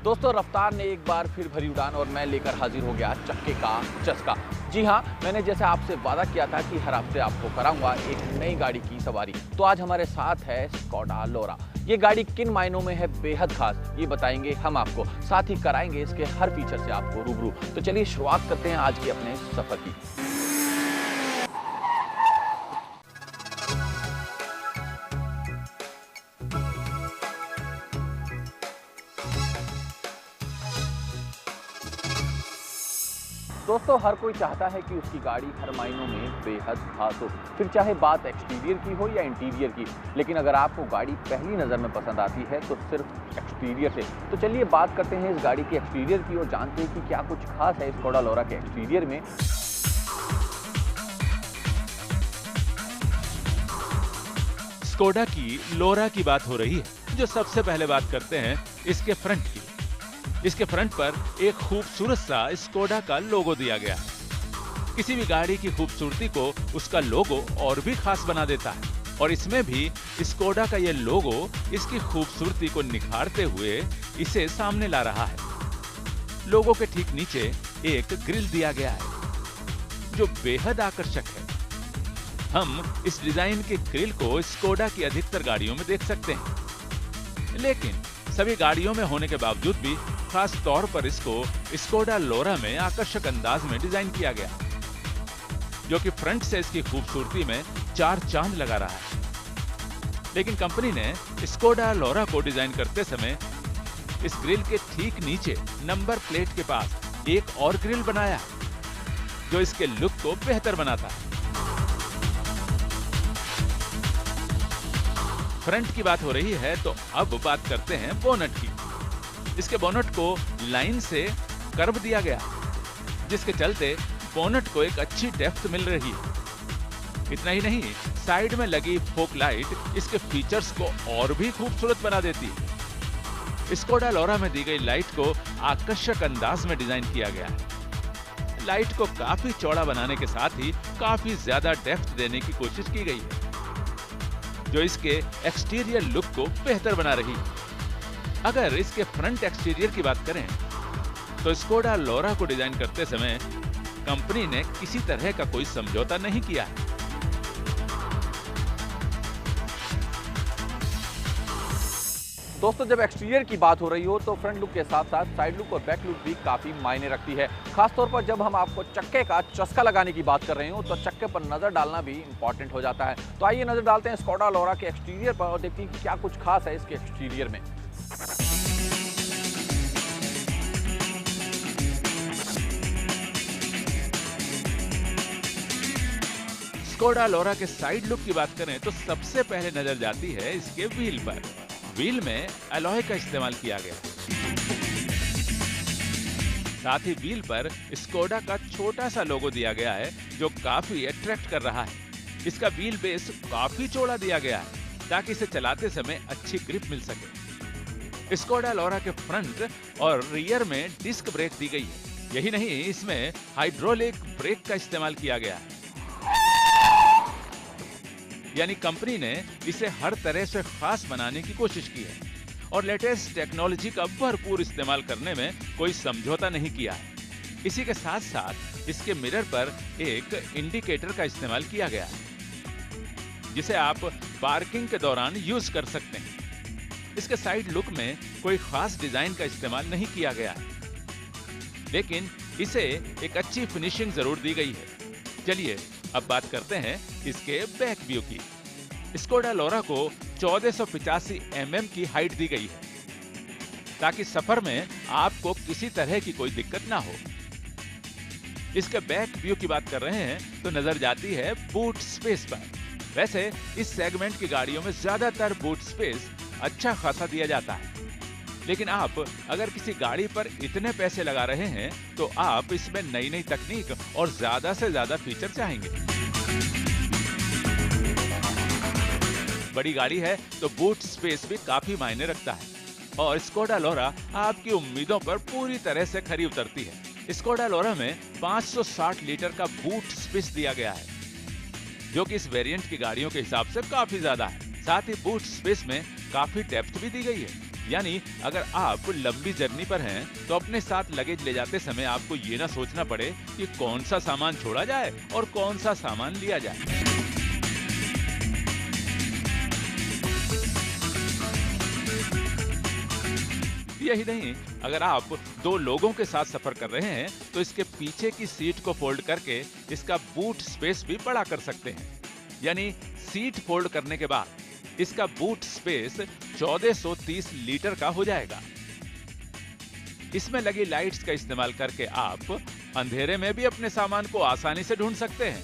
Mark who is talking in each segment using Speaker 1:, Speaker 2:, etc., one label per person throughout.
Speaker 1: दोस्तों, रफ्तार ने एक बार फिर भरी उड़ान और मैं लेकर हाजिर हो गया चक्के का चस्का। जी हाँ, मैंने जैसे आपसे वादा किया था कि हर हफ्ते आपको कराऊंगा एक नई गाड़ी की सवारी। तो आज हमारे साथ है स्कोडा लोरा। ये गाड़ी किन मायनों में है बेहद खास, ये बताएंगे हम आपको। साथ ही कराएंगे इसके हर फीचर से आपको रूबरू। तो चलिए शुरुआत करते हैं आज के अपने सफर की। दोस्तों, हर कोई चाहता है कि उसकी गाड़ी हर मायनों में बेहद खास हो, फिर चाहे बात एक्सटीरियर की हो या इंटीरियर की। लेकिन अगर आपको गाड़ी पहली नज़र में पसंद आती है तो सिर्फ एक्सटीरियर से। तो चलिए बात करते हैं इस गाड़ी के एक्सटीरियर की और जानते हैं कि क्या कुछ खास है स्कोडा लोरा के एक्सटीरियर में।
Speaker 2: स्कोडा की लोरा की बात हो रही है। जो सबसे पहले बात करते हैं इसके फ्रंट की। इसके फ्रंट पर एक खूबसूरत सा स्कोडा का लोगो दिया गया है। किसी भी गाड़ी की खूबसूरती को उसका लोगो और भी खास बना देता है, और इसमें भी स्कोडा का यह लोगो इसकी खूबसूरती को निखारते हुए इसे सामने ला रहा है। लोगो के ठीक नीचे एक ग्रिल दिया गया है जो बेहद आकर्षक है। हम इस डिजाइन के ग्रिल को स्कोडा की अधिकतर गाड़ियों में देख सकते हैं, लेकिन सभी गाड़ियों में होने के बावजूद भी खास तौर पर इसको स्कोडा लोरा में आकर्षक अंदाज में डिजाइन किया गया, जो कि फ्रंट से इसकी खूबसूरती में चार चांद लगा रहा है। लेकिन कंपनी ने स्कोडा लोरा को डिजाइन करते समय इस ग्रिल के ठीक नीचे नंबर प्लेट के पास एक और ग्रिल बनाया, जो इसके लुक को बेहतर बनाता है। फ्रंट की बात हो रही है तो अब बात करते हैं बोनट की। इसके बोनट को लाइन से कर्व दिया गया, जिसके चलते बोनट को एक अच्छी डेप्थ मिल रही है। इतना ही नहीं, साइड में लगी फोक लाइट इसके फीचर्स को और भी खूबसूरत बना देती है। स्कोडा लोरा में दी गई लाइट को आकर्षक अंदाज में डिजाइन किया गया है। लाइट को काफी चौड़ा बनाने के साथ ही काफी ज्यादा डेप्थ देने की कोशिश की गई है, जो इसके एक्सटीरियर लुक को बेहतर बना रही है। अगर इसके फ्रंट एक्सटीरियर की बात करें तो स्कोडा लोरा को डिजाइन करते समय कंपनी ने किसी तरह का कोई समझौता नहीं किया है।
Speaker 1: दोस्तों, जब एक्सटीरियर की बात हो रही हो तो फ्रंट लुक के साथ साथ साइड लुक और बैक लुक भी काफ़ी मायने रखती है। खासतौर पर जब हम आपको चक्के का चस्का लगाने की बात कर रहे हो तो चक्के पर नज़र डालना भी इंपॉर्टेंट हो जाता है। तो आइए नज़र डालते हैं स्कोडा लोरा के एक्सटीरियर पर और देखते हैं कि क्या कुछ खास है इसके एक्सटीरियर में।
Speaker 2: स्कोडा लोरा के साइड लुक की बात करें तो सबसे पहले नजर जाती है इसके व्हील पर। व्हील में अलॉय का इस्तेमाल किया गया, साथ ही व्हील पर स्कोडा का छोटा सा लोगो दिया गया है, जो काफी अट्रैक्ट कर रहा है। इसका व्हील बेस काफी चौड़ा दिया गया है ताकि इसे चलाते समय अच्छी ग्रिप मिल सके। स्कोडा लोरा के फ्रंट और रियर में डिस्क ब्रेक दी गई है। यही नहीं, इसमें हाइड्रोलिक ब्रेक का इस्तेमाल किया गया है, यानी कंपनी ने इसे हर तरह से खास बनाने की कोशिश की है और लेटेस्ट टेक्नोलॉजी का भरपूर इस्तेमाल करने में कोई समझौता नहीं किया है। इसी के साथ साथ इसके मिरर पर एक इंडिकेटर का इस्तेमाल किया गया है, जिसे आप पार्किंग के दौरान यूज कर सकते हैं। इसके साइड लुक में कोई खास डिजाइन का इस्तेमाल नहीं किया गया है, लेकिन इसे एक अच्छी फिनिशिंग जरूर दी गई है। चलिए अब बात करते हैं इसके बैक व्यू की। स्कोडा लोरा को 1485 mm की हाइट दी गई है, ताकि सफर में आपको किसी तरह की कोई दिक्कत ना हो। इसके बैक व्यू की बात कर रहे हैं तो नजर जाती है बूट स्पेस पर। वैसे इस सेगमेंट की गाड़ियों में ज्यादातर बूट स्पेस अच्छा खासा दिया जाता है, लेकिन आप अगर किसी गाड़ी पर इतने पैसे लगा रहे हैं तो आप इसमें नई नई तकनीक और ज्यादा से ज्यादा फीचर चाहेंगे। बड़ी गाड़ी है तो बूट स्पेस भी काफी मायने रखता है, और स्कोडा लोरा आपकी उम्मीदों पर पूरी तरह से खरी उतरती है। स्कोडा लोरा में 560 लीटर का बूट स्पेस दिया गया है, जो कि इस वेरिएंट की गाड़ियों के हिसाब से काफी ज्यादा है। साथ ही बूट स्पेस में काफी डेप्थ भी दी गई है। यानी अगर आप लंबी जर्नी पर हैं तो अपने साथ लगेज ले जाते समय आपको ये ना सोचना पड़े कि कौन सा सामान छोड़ा जाए और कौन सा सामान लिया जाए। यही नहीं, अगर आप 2 लोगों के साथ सफर कर रहे हैं तो इसके पीछे की सीट को फोल्ड करके इसका बूट स्पेस भी बड़ा कर सकते हैं। यानी सीट फोल्ड करने के बाद इसका बूट स्पेस 1430 लीटर का हो जाएगा। इसमें लगी लाइट्स का इस्तेमाल करके आप अंधेरे में भी अपने सामान को आसानी से ढूंढ सकते हैं।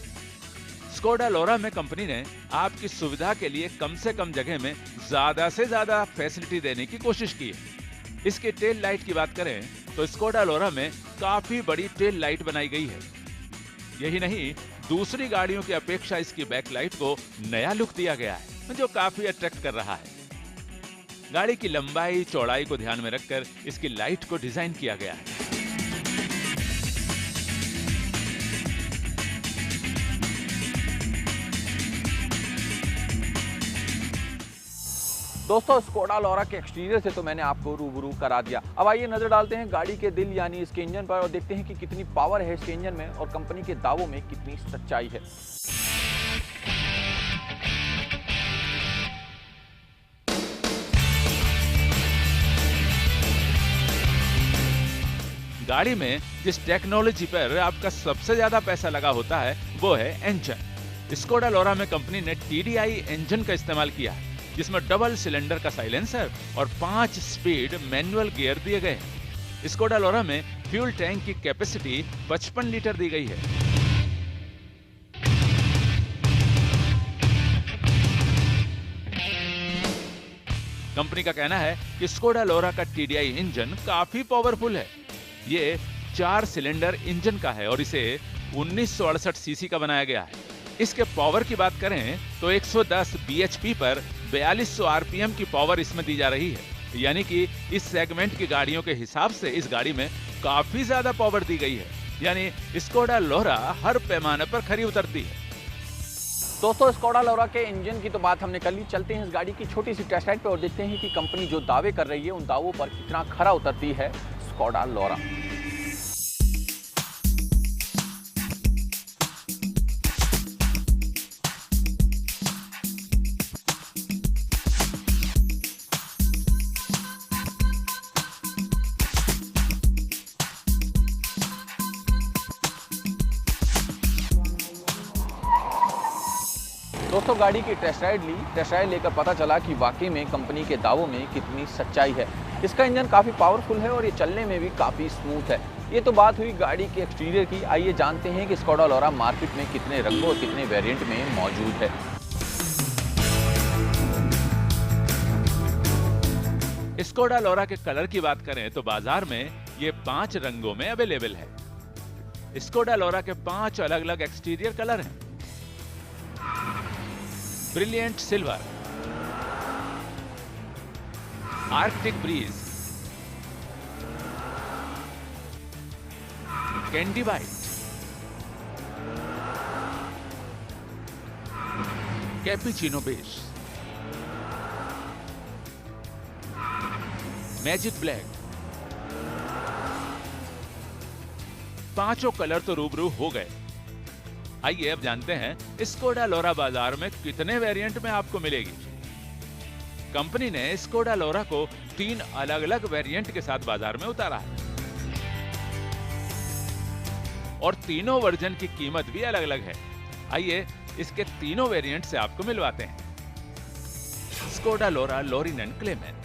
Speaker 2: स्कोडा लोरा में कंपनी ने आपकी सुविधा के लिए कम से कम जगह में ज्यादा से ज्यादा फैसिलिटी देने की कोशिश की है। इसके टेल लाइट की बात करें तो स्कोडा लोरा में काफी बड़ी टेल लाइट बनाई गई है। यही नहीं, दूसरी गाड़ियों की अपेक्षा इसकी बैकलाइट को नया लुक दिया गया है जो काफी अट्रैक्ट कर रहा है। गाड़ी की लंबाई चौड़ाई को ध्यान में रखकर इसकी लाइट को डिजाइन किया गया है।
Speaker 1: दोस्तों, स्कोडा लोरा के एक्सटीरियर से तो मैंने आपको रूबरू करा दिया। अब आइए नजर डालते हैं गाड़ी के दिल यानी इसके इंजन पर और देखते हैं कि कितनी पावर है इसके इंजन में और कंपनी के दावों में कितनी सच्चाई है।
Speaker 2: गाड़ी में जिस टेक्नोलॉजी पर आपका सबसे ज्यादा पैसा लगा होता है वो है इंजन। स्कोडा लोरा में कंपनी ने TDI इंजन का इस्तेमाल किया है, जिसमें डबल सिलेंडर का साइलेंसर और 5 स्पीड मैनुअल गियर दिए गए हैं। स्कोडा लोरा में फ्यूल टैंक की कैपेसिटी 55 लीटर दी गई है। कंपनी का कहना है कि स्कोडा लोरा का TDI इंजन काफी पावरफुल है। ये 4 सिलेंडर इंजन का है और इसे 1968 सीसी का बनाया गया है। इसके पावर की बात करें तो 110 bhp पर 4200 आरपीएम की पावर इसमें दी जा रही है। यानी कि इस सेगमेंट की गाड़ियों के हिसाब से इस गाड़ी में काफी ज्यादा पावर दी गई है। यानी स्कोडा लोरा हर पैमाने पर खरी उतरती है।
Speaker 1: दोस्तों, स्कोडा लोरा के इंजन की तो बात हमने कर ली। चलते हैं इस गाड़ी की छोटी सी टेस्ट राइड पे और देखते हैं कि कंपनी जो दावे कर रही है उन दावों पर कितना खरा उतरती है स्कोडा लोरा। दोस्तों, गाड़ी की टेस्ट राइड ली। टेस्ट राइड लेकर पता चला कि वाकई में कंपनी के दावों में कितनी सच्चाई है। इसका इंजन काफ़ी पावरफुल है और ये चलने में भी काफ़ी स्मूथ है। ये तो बात हुई गाड़ी के एक्सटीरियर की। आइए जानते हैं कि स्कोडा लोरा मार्केट में कितने रंगों और कितने वेरिएंट में मौजूद है।
Speaker 2: स्कोडा लोरा के कलर की बात करें तो बाजार में ये 5 रंगों में अवेलेबल है। स्कोडा लोरा के 5 अलग अलग एक्सटीरियर कलर हैं। Brilliant silver, arctic breeze, candy white, cappuccino beige, magic black. पांचों कलर तो रूबरू हो गए। आइए अब जानते हैं स्कोडा लोरा बाजार में कितने वेरिएंट में आपको मिलेगी। कंपनी ने स्कोडा लोरा को 3 अलग अलग वेरिएंट के साथ बाजार में उतारा है और तीनों वर्जन की कीमत भी अलग अलग है। आइए इसके तीनों वेरिएंट से आपको मिलवाते हैं। स्कोडा लोरा लोरिनन क्लेमेंट,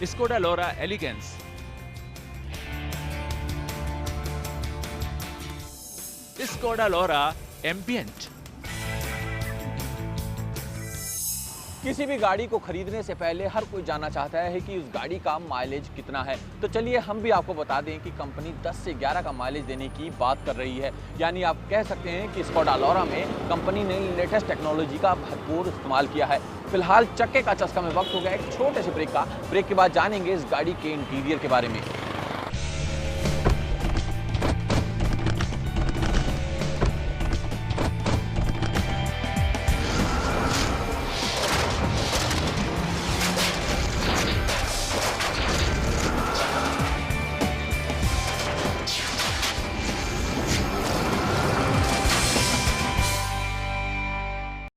Speaker 2: स्कोडा लोरा एलिगेंस, स्कोडा लोरा एम्बिएंट।
Speaker 1: किसी भी गाड़ी को खरीदने से पहले हर कोई जानना चाहता है कि उस गाड़ी का माइलेज कितना है। तो चलिए हम भी आपको बता दें कि कंपनी 10 से 11 का माइलेज देने की बात कर रही है। यानी आप कह सकते हैं कि स्कोडा लोरा में कंपनी ने लेटेस्ट टेक्नोलॉजी का भरपूर इस्तेमाल किया है। फिलहाल चक्के का चस्का में वक्त हो गया एक छोटे से ब्रेक का। ब्रेक के बाद जानेंगे इस गाड़ी के इंटीरियर के बारे में।